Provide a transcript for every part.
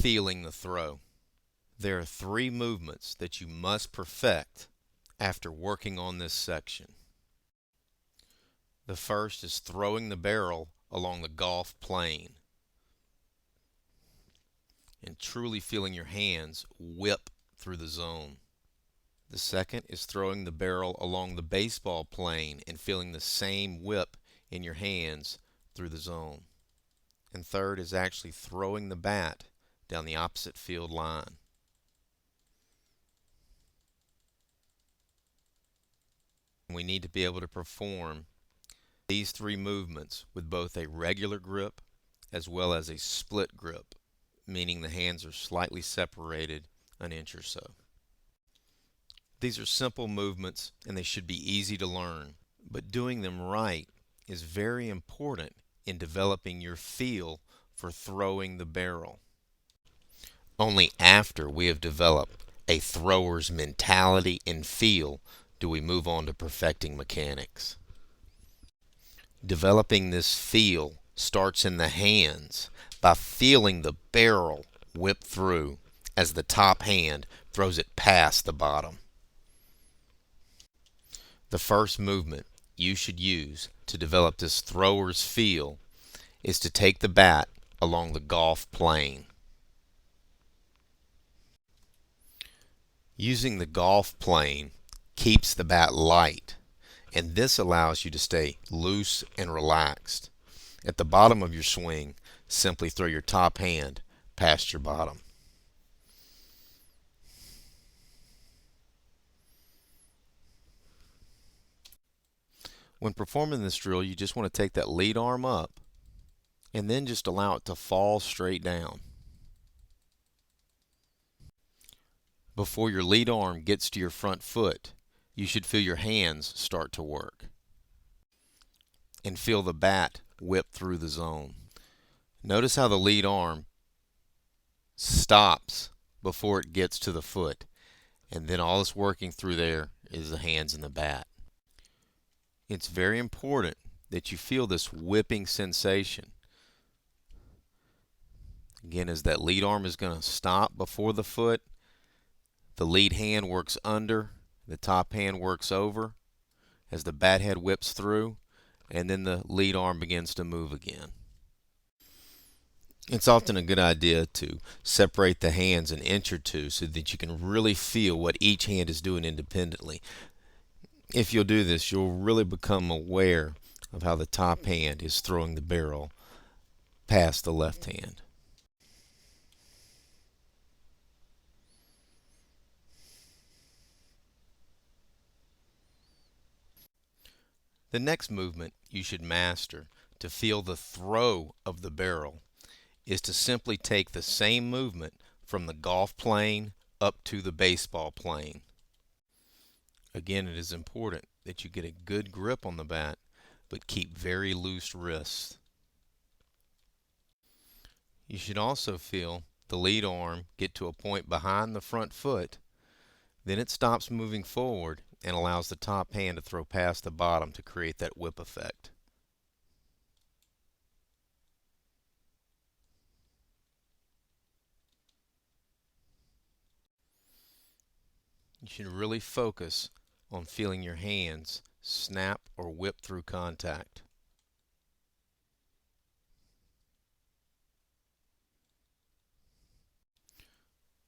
feeling the throw. There are 3 movements that you must perfect after working on this section. The first is throwing the barrel along the golf plane and truly feeling your hands whip through the zone. The second is throwing the barrel along the baseball plane and feeling the same whip in your hands through the zone. And third is actually throwing the bat down the opposite field line. We need to be able to perform these 3 movements with both a regular grip as well as a split grip, meaning the hands are slightly separated an inch or so. These are simple movements and they should be easy to learn, but doing them right is very important in developing your feel for throwing the barrel. Only after we have developed a thrower's mentality and feel do we move on to perfecting mechanics. Developing this feel starts in the hands by feeling the barrel whip through as the top hand throws it past the bottom. The first movement you should use to develop this thrower's feel is to take the bat along the golf plane. Using the golf plane keeps the bat light, and this allows you to stay loose and relaxed. At the bottom of your swing, simply throw your top hand past your bottom. When performing this drill, you just want to take that lead arm up and then just allow it to fall straight down. Before your lead arm gets to your front foot, you should feel your hands start to work and feel the bat whip through the zone. Notice how the lead arm stops before it gets to the foot, and then all that's working through there is the hands and the bat. It's very important that you feel this whipping sensation. Again, as that lead arm is going to stop before the foot, the lead hand works under, the top hand works over as the bat head whips through, and then the lead arm begins to move again. It's often a good idea to separate the hands an inch or two so that you can really feel what each hand is doing independently. If you'll do this, you'll really become aware of how the top hand is throwing the barrel past the left hand. The next movement you should master to feel the throw of the barrel is to simply take the same movement from the golf plane up to the baseball plane. Again, it is important that you get a good grip on the bat, but keep very loose wrists. You should also feel the lead arm get to a point behind the front foot, then it stops moving forward and allows the top hand to throw past the bottom to create that whip effect. You should really focus on feeling your hands snap or whip through contact.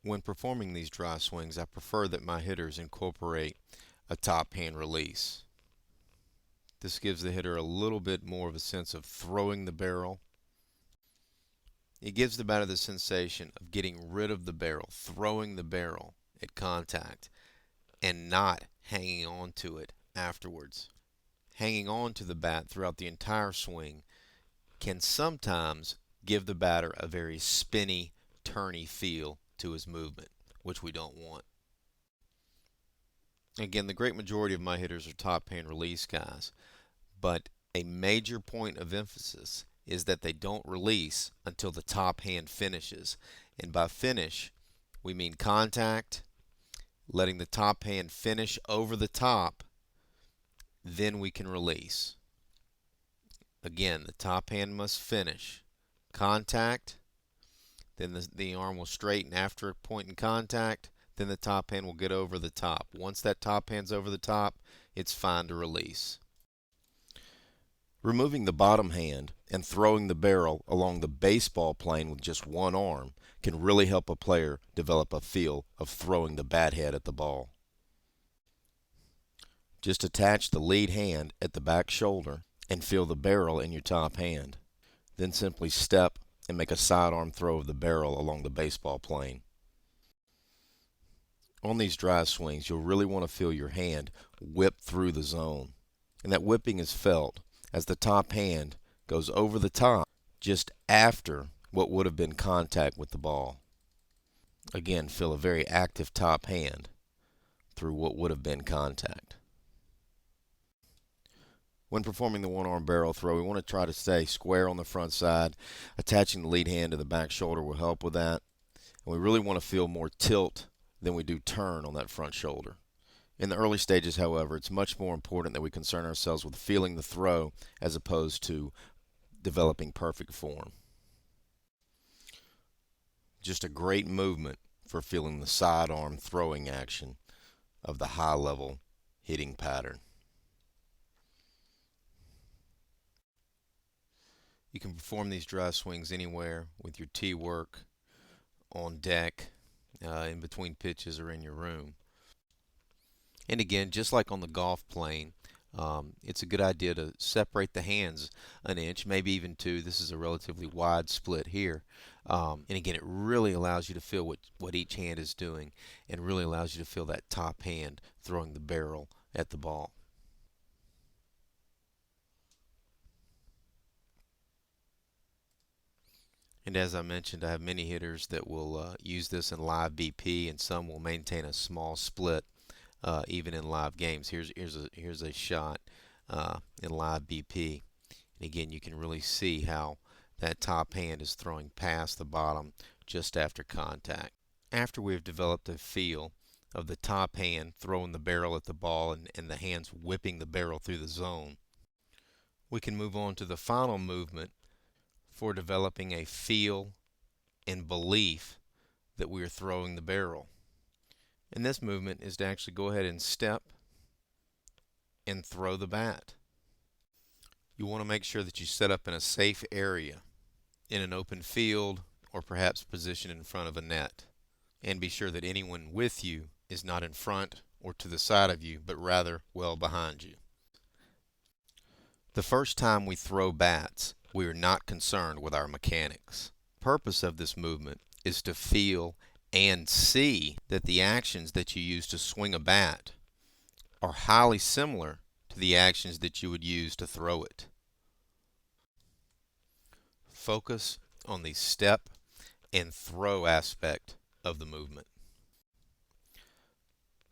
When performing these dry swings, I prefer that my hitters incorporate a top hand release. This gives the hitter a little bit more of a sense of throwing the barrel. It gives the batter the sensation of getting rid of the barrel, throwing the barrel at contact, and not hanging on to it afterwards. Hanging on to the bat throughout the entire swing can sometimes give the batter a very spinny, turny feel to his movement, which we don't want. Again, the great majority of my hitters are top hand release guys, but a major point of emphasis is that they don't release until the top hand finishes. And by finish, we mean contact, letting the top hand finish over the top, then we can release. Again, the top hand must finish. Contact, then the arm will straighten after a point in contact, then the top hand will get over the top. Once that top hand's over the top, it's fine to release. Removing the bottom hand and throwing the barrel along the baseball plane with just one arm can really help a player develop a feel of throwing the bat head at the ball. Just attach the lead hand at the back shoulder and feel the barrel in your top hand. Then simply step and make a sidearm throw of the barrel along the baseball plane. On these dry swings, you'll really want to feel your hand whip through the zone. And that whipping is felt as the top hand goes over the top just after what would have been contact with the ball. Again, feel a very active top hand through what would have been contact. When performing the one-arm barrel throw, we want to try to stay square on the front side. Attaching the lead hand to the back shoulder will help with that. And we really want to feel more tilt than we do turn on that front shoulder. In the early stages, however, it's much more important that we concern ourselves with feeling the throw as opposed to developing perfect form. Just a great movement for feeling the sidearm throwing action of the high-level hitting pattern. You can perform these dry swings anywhere with your tee work, on deck, in between pitches, or in your room. And again, just like on the golf plane, it's a good idea to separate the hands an inch, maybe even two. This is a relatively wide split here. And again, it really allows you to feel what each hand is doing, and really allows you to feel that top hand throwing the barrel at the ball. And as I mentioned, I have many hitters that will use this in live BP, and some will maintain a small split even in live games. Here's a shot in live BP. And again, you can really see how that top hand is throwing past the bottom just after contact. After we've developed a feel of the top hand throwing the barrel at the ball and the hands whipping the barrel through the zone, we can move on to the final movement for developing a feel and belief that we are throwing the barrel. And this movement is to actually go ahead and step and throw the bat. You want to make sure that you set up in a safe area, in an open field, or perhaps positioned in front of a net. And be sure that anyone with you is not in front or to the side of you, but rather well behind you. The first time we throw bats, we are not concerned with our mechanics. The purpose of this movement is to feel and see that the actions that you use to swing a bat are highly similar to the actions that you would use to throw it. Focus on the step and throw aspect of the movement,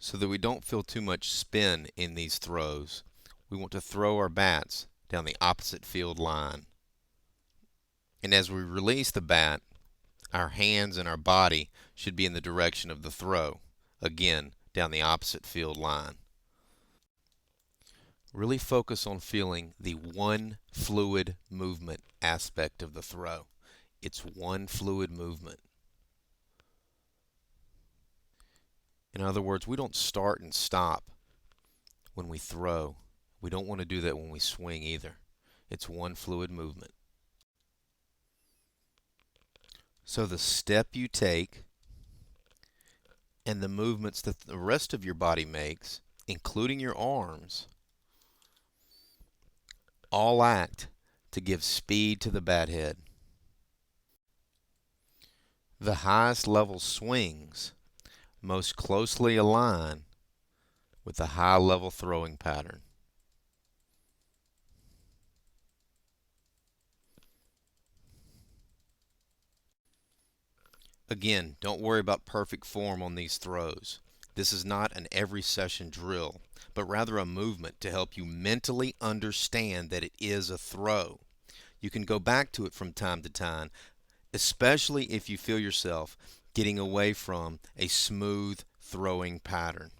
so that we don't feel too much spin in these throws. We want to throw our bats down the opposite field line. And as we release the bat, our hands and our body should be in the direction of the throw, again, down the opposite field line. Really focus on feeling the one fluid movement aspect of the throw. It's one fluid movement. In other words, we don't start and stop when we throw. We don't want to do that when we swing either. It's one fluid movement. So the step you take and the movements that the rest of your body makes, including your arms, all act to give speed to the bat head. The highest level swings most closely align with the high level throwing pattern. Again, don't worry about perfect form on these throws. This is not an every session drill, but rather a movement to help you mentally understand that it is a throw. You can go back to it from time to time, especially if you feel yourself getting away from a smooth throwing pattern.